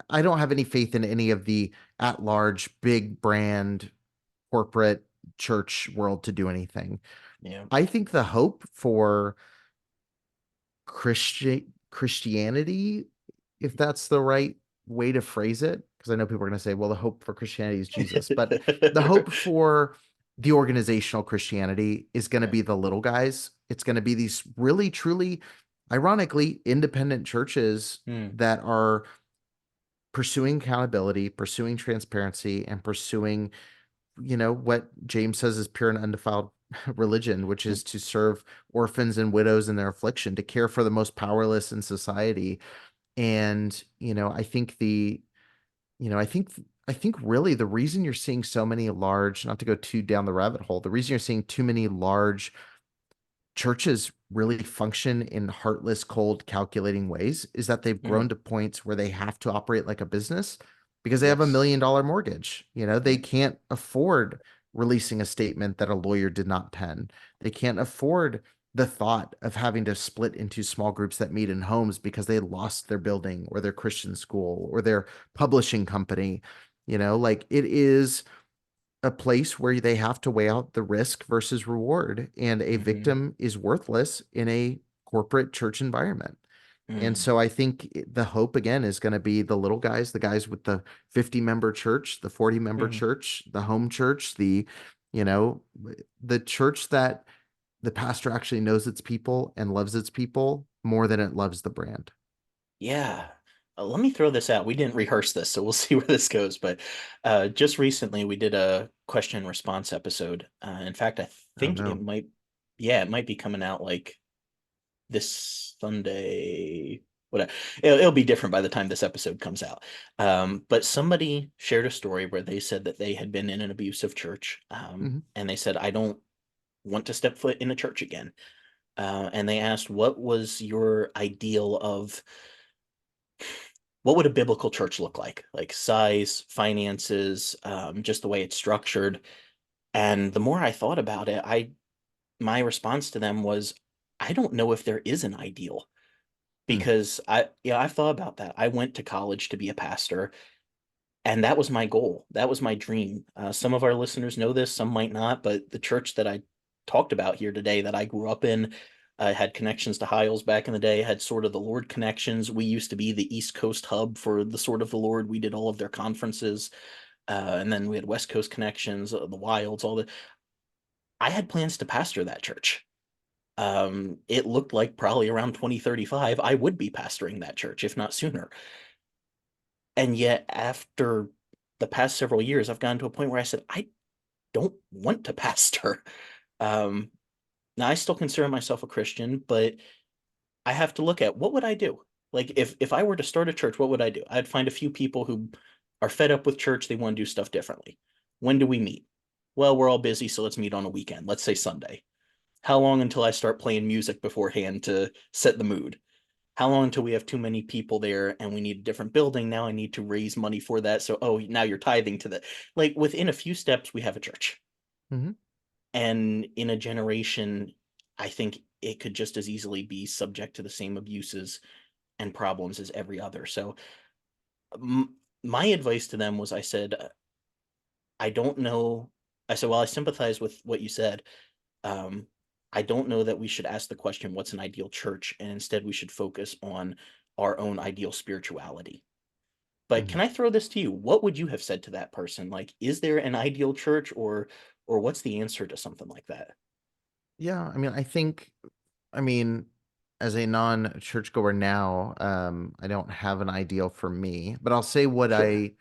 I don't have any faith in any of the at large big brand corporate church world to do anything.
Yeah.
I think the hope for Christianity, if that's the right way to phrase it, because I know people are going to say, well, the hope for Christianity is Jesus, but the hope for the organizational Christianity is going to be the little guys. It's going to be these really, truly, ironically, independent churches
Mm,
that are pursuing accountability, pursuing transparency, and pursuing, what James says is pure and undefiled religion, which
mm,
is to serve orphans and widows in their affliction, to care for the most powerless in society. And, I think really the reason you're seeing so many large, not to go too down the rabbit hole, the reason you're seeing too many large churches really function in heartless, cold, calculating ways is that they've
mhm.
grown to points where they have to operate like a business because they have a
Yes.
$1 million mortgage. They
Mm,
can't afford releasing a statement that a lawyer did not pen. They can't afford the thought of having to split into small groups that meet in homes because they lost their building or their Christian school or their publishing company. Like it is a place where they have to weigh out the risk versus reward, and a
mhm,
victim is worthless in a corporate church environment. And
mm,
so I think the hope again is going to be the little guys, the guys with the 50-member church, the 40-member
mhm.
church, the home church, you know, the church that the pastor actually knows its people and loves its people more than it loves the brand.
Yeah. Let me throw this out. We didn't rehearse this, so we'll see where this goes. But just recently, we did a question and response episode. In fact, I
Oh
think
no.
yeah, it might be coming out like this Sunday. Whatever. It'll be different by the time this episode comes out. But somebody shared a story where they said that they had been in an abusive church,
Hmm.
and they said, "I don't want to step foot in a church again." And they asked, "What was your ideal of what would a biblical church look like size, finances, just the way it's structured?" And the more I thought about it, I my response to them was, I don't know if there is an ideal,
Hmm.
because I've thought about that. I went to college to be a pastor, and that was my goal. That was my dream. Some of our listeners know this, some might not, but the church that I talked about here today, that I grew up in, had connections to Hiles back in the day, had Sword of the Lord connections. We used to be the East Coast hub for the Sword of the Lord. We did all of their conferences, and then we had West Coast connections, the Wilds, all the. I had plans to pastor that church. It looked like probably around 2035, I would be pastoring that church, if not sooner. And yet, after the past several years, I've gotten to a point where I said, I don't want to pastor. Um, Now, I still consider myself a Christian, but I have to look at what would I do? Like, if I were to start a church, what would I do? I'd find a few people who are fed up with church. They want to do stuff differently. When do we meet? Well, we're all busy, so let's meet on a weekend. Let's say Sunday. How long until I start playing music beforehand to set the mood? How long until we have too many people there and we need a different building? Now I need to raise money for that. So, oh, now you're tithing to that. Like within a few steps, we have a church.
Hmm.
And in a generation, I think it could just as easily be subject to the same abuses and problems as every other. So, my advice to them was, I said, I don't know. I said, well, I sympathize with what you said. Um, I don't know that we should ask the question, what's an ideal church? And instead, we should focus on our own ideal spirituality. But
Hmm.
can I throw this to you? What would you have said to that person? Like, is there an ideal church, or what's the answer to something like that?
Yeah, I mean, as a non-churchgoer now, I don't have an ideal for me, but I'll say what
Sure.
I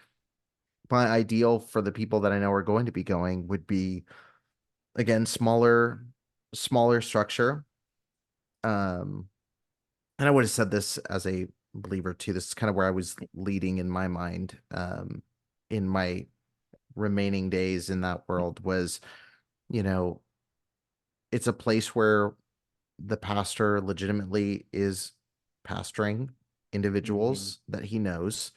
my ideal for the people that I know are going to be going would be, again, smaller structure. Um, and I would have said this as a believer too. This is kind of where I was leading in my mind, in my remaining days in that world was, you know, it's a place where the pastor legitimately is pastoring
Mhm.
individuals that he knows.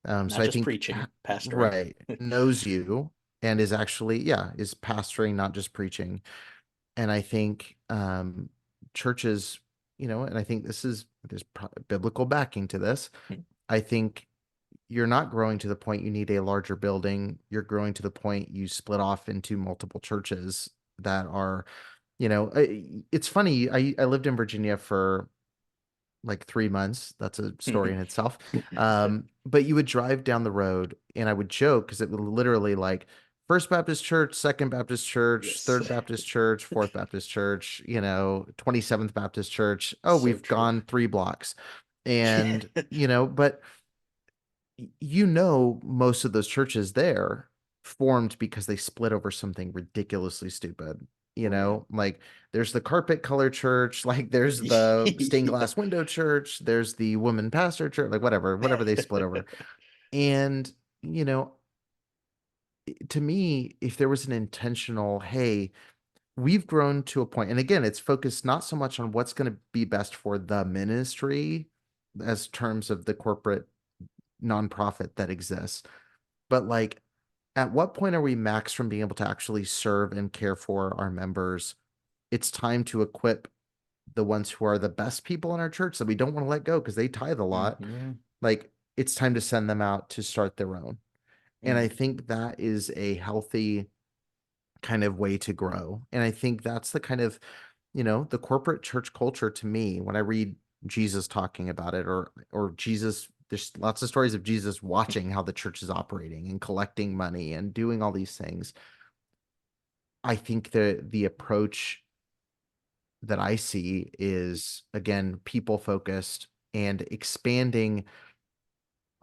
So
Not
I
just
think,
preaching, pastoring.
right, knows you and is actually, yeah, is pastoring, not just preaching. And I think churches, and I think there's biblical backing to this. I think you're not growing to the point you need a larger building. You're growing to the point you split off into multiple churches that are, it's funny. I lived in Virginia for like 3 months. That's a story in itself. But you would drive down the road, and I would joke because it would literally like First Baptist Church, Second Baptist Church,
Yes.
Third Baptist Church, Fourth Baptist Church, 27th Baptist Church. Oh,
So
we've
true.
gone 3 blocks. And, but most of those churches there formed because they split over something ridiculously stupid.
Right.
Like there's the carpet color church, like there's the stained
Yeah.
glass window church, there's the woman pastor church, like whatever they split over. And, you know, to me, if there was an intentional, hey, we've grown to a point, and again, it's focused not so much on what's going to be best for the ministry as terms of the corporate nonprofit that exists, but like at what point are we max from being able to actually serve and care for our members? It's time to equip the ones who are the best people in our church that we don't want to let go because they tithe a lot.
Hmm.
Like it's time to send them out to start their own. And I
Mm.
think that is a healthy kind of way to grow. And I think that's the kind of, the corporate church culture to me, when I read Jesus talking about it, or Jesus, there's lots of stories of Jesus watching how the church is operating and collecting money and doing all these things. I think the approach that I see is again people focused and expanding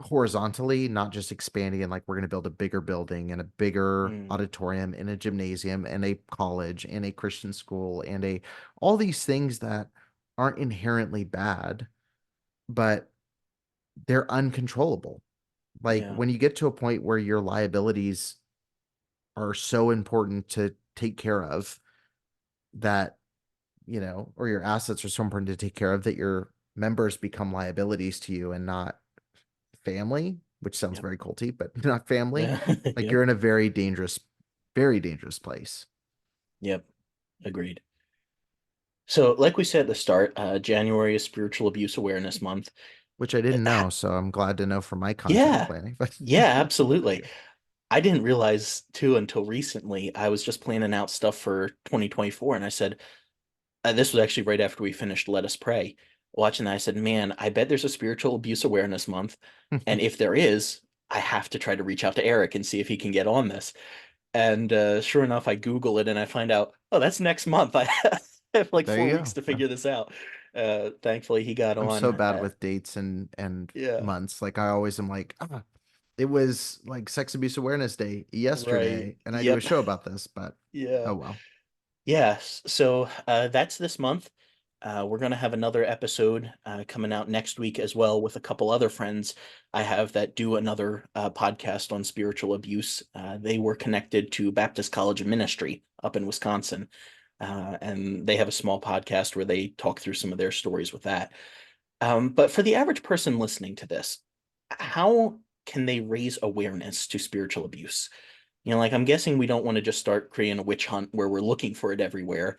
horizontally, not just expanding and like we're going to build a bigger building and a bigger
Mm.
auditorium and a gymnasium and a college and a Christian school and a all these things that aren't inherently bad, but they're uncontrollable. Like
Yeah.
when you get to a point where your liabilities are so important to take care of that, or your assets are so important to take care of that your members become liabilities to you and not family, which sounds
Yep.
very culty, but not family.
Yeah.
Like
Yep.
you're in a very dangerous place,
Yep. Agreed. So, like we said at the start, January is Spiritual Abuse Awareness Month.
which I didn't
Uh,
know. So I'm glad to know for my content
Yeah.
planning. But
Yeah,
thank
absolutely.
you.
I didn't realize too until recently. I was just planning out stuff for 2024, and I said, this was actually right after we finished Let Us Pray. Watching that, I said, man, I bet there's a Spiritual Abuse Awareness Month. And if there is, I have to try to reach out to Eric and see if he can get on this. And sure enough, I Google it and I find out, oh, that's next month. I have like
There
4 weeks
you
to
go.
figure this out. Thankfully, he got
I'm
on.
so bad with dates and
Yeah,
months. Like I always am like, it was like Sex Abuse Awareness Day
right.
yesterday, and I do a
Yep.
show about this, but
Yeah.
oh well.
Yes. So that's this month. We're going to have another episode coming out next week as well with a couple other friends I have that do another podcast on spiritual abuse. They were connected to Baptist College of Ministry up in Wisconsin. And they have a small podcast where they talk through some of their stories with that. But for the average person listening to this, how can they raise awareness to spiritual abuse? Like I'm guessing we don't want to just start creating a witch hunt where we're looking for it everywhere,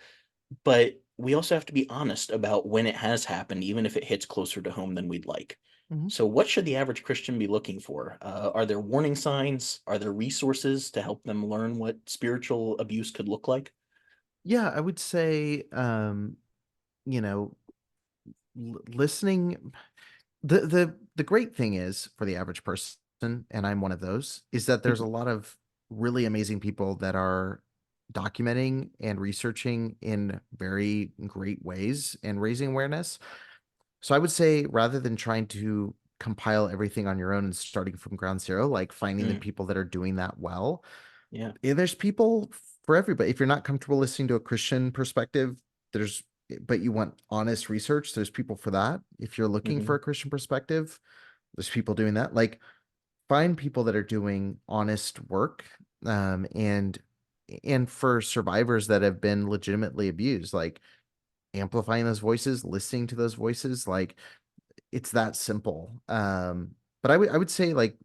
but we also have to be honest about when it has happened, even if it hits closer to home than we'd like.
Mhm.
So, what should the average Christian be looking for? Are there warning signs? Are there resources to help them learn what spiritual abuse could look like?
Yeah, I would say, you know, listening. The great thing is for the average person, and I'm one of those, is that there's a lot of really amazing people that are documenting and researching in very great ways and raising awareness. So I would say rather than trying to compile everything on your own and starting from ground zero, like finding the
Mm,
people that are doing that well,
yeah.
there's people for everybody. If you're not comfortable listening to a Christian perspective, there's but you want honest research, there's people for that. If you're looking for
Hmm.
a Christian perspective, there's people doing that. Like find people that are doing honest work, and for survivors that have been legitimately abused, like amplifying those voices, listening to those voices, like it's that simple. But I would say like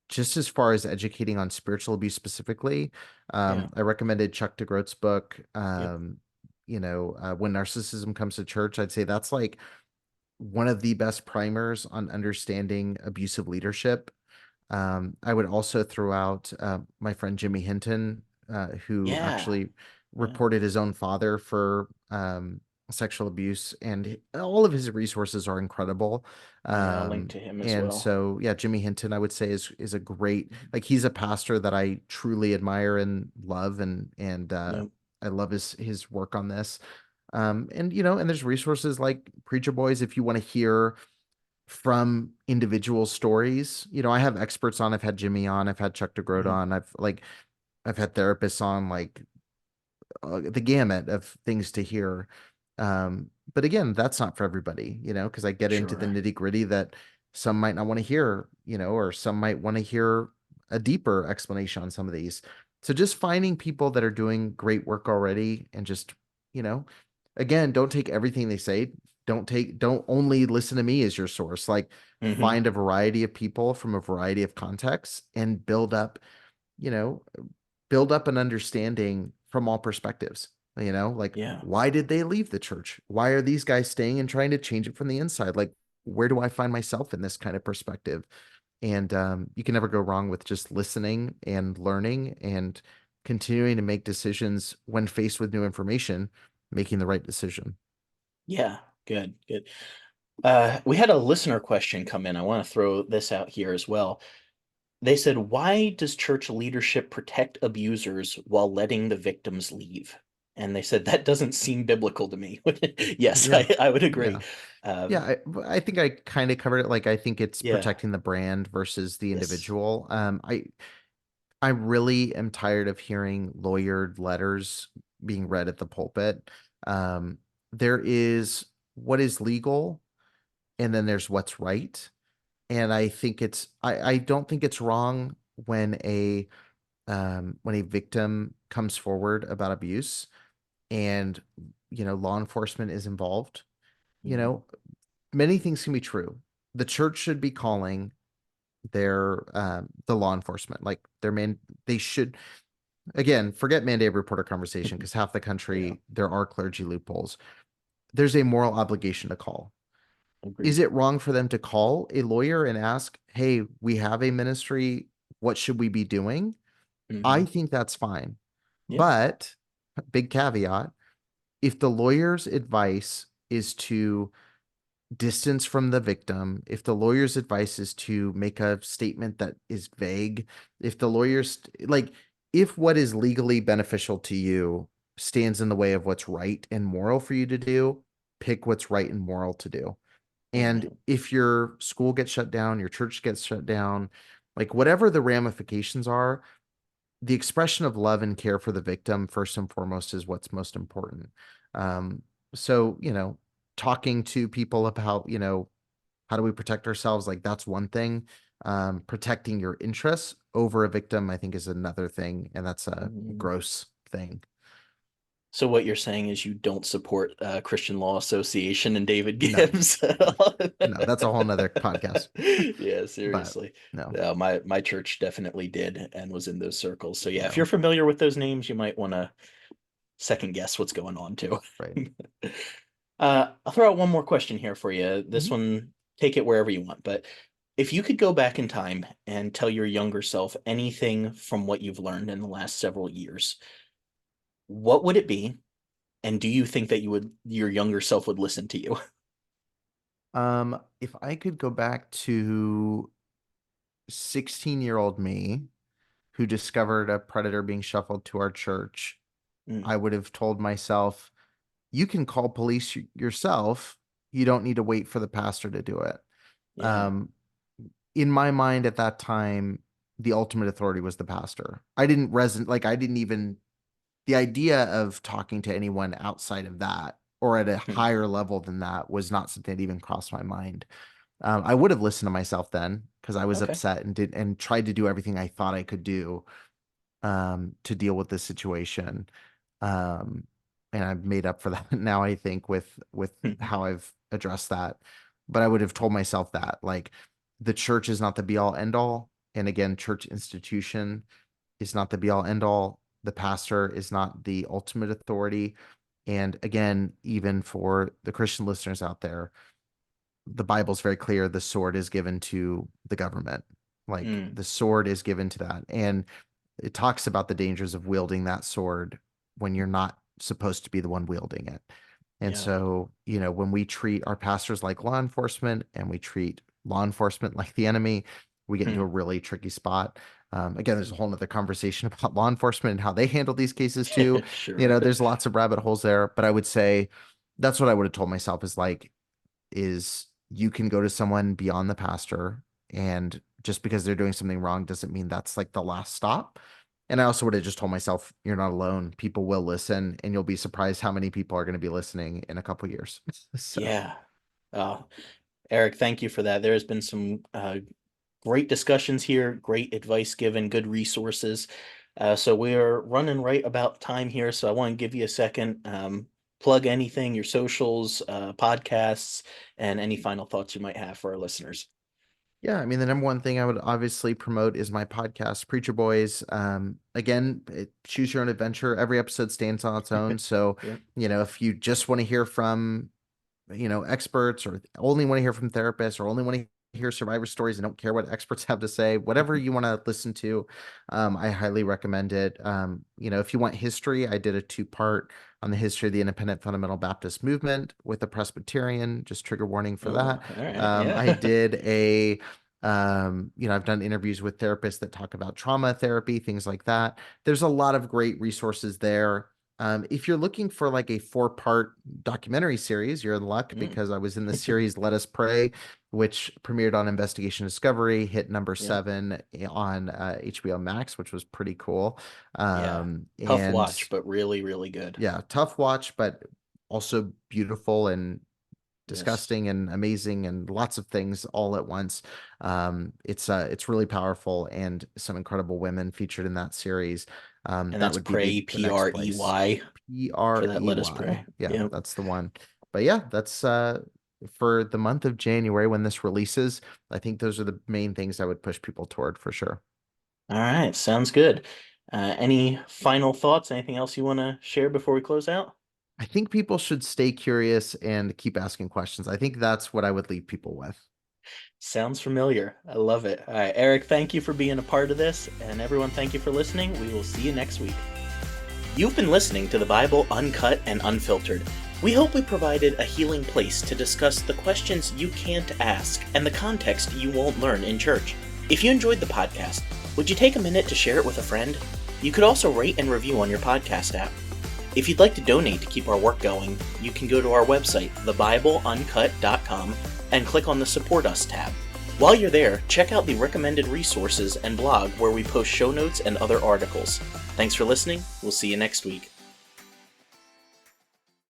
just as far as educating on spiritual abuse specifically,
Yeah.
I recommended Chuck DeGroat's book.
Yep.
When narcissism comes to church, I'd say that's like one of the best primers on understanding abusive leadership. I would also throw out my friend Jimmy Hinton, who
Yeah.
actually
Yeah.
reported his own father for sexual abuse, and all of his resources are incredible.
Yeah, I'll link to him as
And
well.
so yeah, Jimmy Hinton, I would say is a great, like, he's a pastor that I truly admire and love, and
Yep.
I love his work on this. And and there's resources like Preacher Boys if you want to hear from individual stories. I have experts on. I've had Jimmy on. I've had Chuck DeGroat
Mhm.
on. I've had therapists on, like, the gamut of things to hear. But again, that's not for everybody, because I get into the
Sure.
nitty gritty that some might not want to hear, or some might want to hear a deeper explanation on some of these. So just finding people that are doing great work already, and just, you know, again, don't take everything they say. Don't only listen to me as your source. Like,
Hmm.
find a variety of people from a variety of contexts and you know, build up an understanding from all perspectives. Like,
Yeah.
why did they leave the church? Why are these guys staying and trying to change it from the inside? Like, where do I find myself in this kind of perspective? And you can never go wrong with just listening and learning and continuing to make decisions when faced with new information, making the right decision.
Yeah. Good. Good. We had a listener question come in. I want to throw this out here as well. They said, "Why does church leadership protect abusers while letting the victims leave?" And they said that doesn't seem biblical to me. Yes,
Yeah.
I would agree.
Yeah.
Um,
Yeah, I think I kind of covered it. Like, I think it's
yeah.
protecting the brand versus the
Yes.
individual. I really am tired of hearing lawyered letters being read at the pulpit. Um, there is what is legal, and then there's what's right. And I think I don't think it's wrong when a victim comes forward about abuse, and law enforcement is involved. You
Mhm.
know, many things can be true. The church should be calling the law enforcement, like, they should. Again, forget mandated reporter conversation, because half the
Yeah.
country there are clergy loopholes. There's a moral obligation to call. Is
Agreed.
it wrong for them to call a lawyer and ask, "Hey, we have a ministry. What should we be doing?" I
Hmm.
think that's fine.
Yeah.
But big caveat, if the lawyer's advice is to distance from the victim, if the lawyer's advice is to make a statement that is vague, if the lawyer's like, if what is legally beneficial to you stands in the way of what's right and moral for you to do, pick what's right and moral to do. And
Amen.
if your school gets shut down, your church gets shut down, like, whatever the ramifications are, the expression of love and care for the victim first and foremost is what's most important. Um, so, talking to people about, how do we protect ourselves? Like, that's one thing. Protecting your interests over a victim, I think, is another thing, and that's a
Mhm.
gross thing.
So what you're saying is you don't support Christian Law Association and David
No,
Gibbs.
no, no, that's a whole nother podcast.
Yeah,
But
seriously.
no,
My church definitely did and was in those circles. So yeah, if you're
no,
familiar with those names, you might want to second guess what's going on too.
right.
I'll throw out one more question here for you. This
Mhm.
one, take it wherever you want. But if you could go back in time and tell your younger self anything from what you've learned in the last several years, what would it be? And do you think that your younger self would listen to you?
If I could go back to 16-year-old me who discovered a predator being shuffled to our church,
Mm,
I would have told myself, you can call police yourself. You don't need to wait for the pastor to do it.
yeah.
Um, in my mind at that time, the ultimate authority was the pastor. I didn't resonate, like, I didn't even, the idea of talking to anyone outside of that or at a
Hmm.
higher level than that was not something that even crossed my mind. I would have listened to myself then, because I was
Okay.
upset and tried to do everything I thought I could do to deal with this situation. Um, and I've made up for that now, I think, with
Hmm.
how I've addressed that. But I would have told myself that, like, the church is not the be all end all. And again, church institution is not the be all end all. The pastor is not the ultimate authority. And again, even for the Christian listeners out there, the Bible's very clear, the sword is given to the government. Like,
Mm,
the sword is given to that. And it talks about the dangers of wielding that sword when you're not supposed to be the one wielding it. And
Yeah.
so, when we treat our pastors like law enforcement and we treat law enforcement like the enemy, we get into a
Hmm.
really tricky spot. Again, there's a whole nother conversation about law enforcement and how they handle these cases too.
Sure.
There's lots of rabbit holes there, but I would say that's what I would have told myself is you can go to someone beyond the pastor, and just because they're doing something wrong doesn't mean that's like the last stop. And I also would have just told myself, you're not alone. People will listen, and you'll be surprised how many people are going to be listening in a couple years. So,
Yeah. Uh, Eric, thank you for that. There has been some great discussions here, great advice given, good resources. So we are running right about time here. So I want to give you a second, plug anything, your socials, podcasts, and any final thoughts you might have for our listeners.
yeah, I mean, the number one thing I would obviously promote is my podcast, Preacher Boys. Again, choose your own adventure. Every episode stands on its own. So,
Yep.
if you just want to hear from experts, or only want to hear from therapists, or only want to hear survivor stories and don't care what experts have to say, whatever you want to listen to, I highly recommend it. If you want history, I did a 2-part on the history of the independent fundamental Baptist movement with a Presbyterian, just trigger warning for
Oh,
that.
all right. Yeah.
I did I've done interviews with therapists that talk about trauma therapy, things like that. There's a lot of great resources there. If you're looking for like a 4-part documentary series, you're in luck,
Mm,
because I was in the series Let Us Pray, which premiered on Investigation Discovery, hit number
yeah.
7 on HBO Max, which was pretty cool.
Yeah. Tough
And
watch, but really, really good.
yeah, tough watch, but also beautiful and
Yes.
disgusting and amazing and lots of things all at once. It's really powerful, and some incredible women featured in that series.
And
That
that's
would be the
Pray,
next place.
Prey, for that Let Us
Prey.
Pray.
Yeah,
Yep.
that's the one. But yeah, that's for the month of January when this releases. I think those are the main things I would push people toward for sure.
All right. Sounds good. Any final thoughts? Anything else you want to share before we close out?
I think people should stay curious and keep asking questions. I think that's what I would leave people with.
Sounds familiar. I love it. All right, Eric, thank you for being a part of this. And everyone, thank you for listening. We will see you next week. You've been listening to the Bible Uncut and Unfiltered. We hope we provided a healing place to discuss the questions you can't ask and the context you won't learn in church. If you enjoyed the podcast, would you take a minute to share it with a friend? You could also rate and review on your podcast app. If you'd like to donate to keep our work going, you can go to our website, thebibleuncut.com, and click on the Support Us tab. While you're there, check out the recommended resources and blog where we post show notes and other articles. Thanks for listening. We'll see you next week.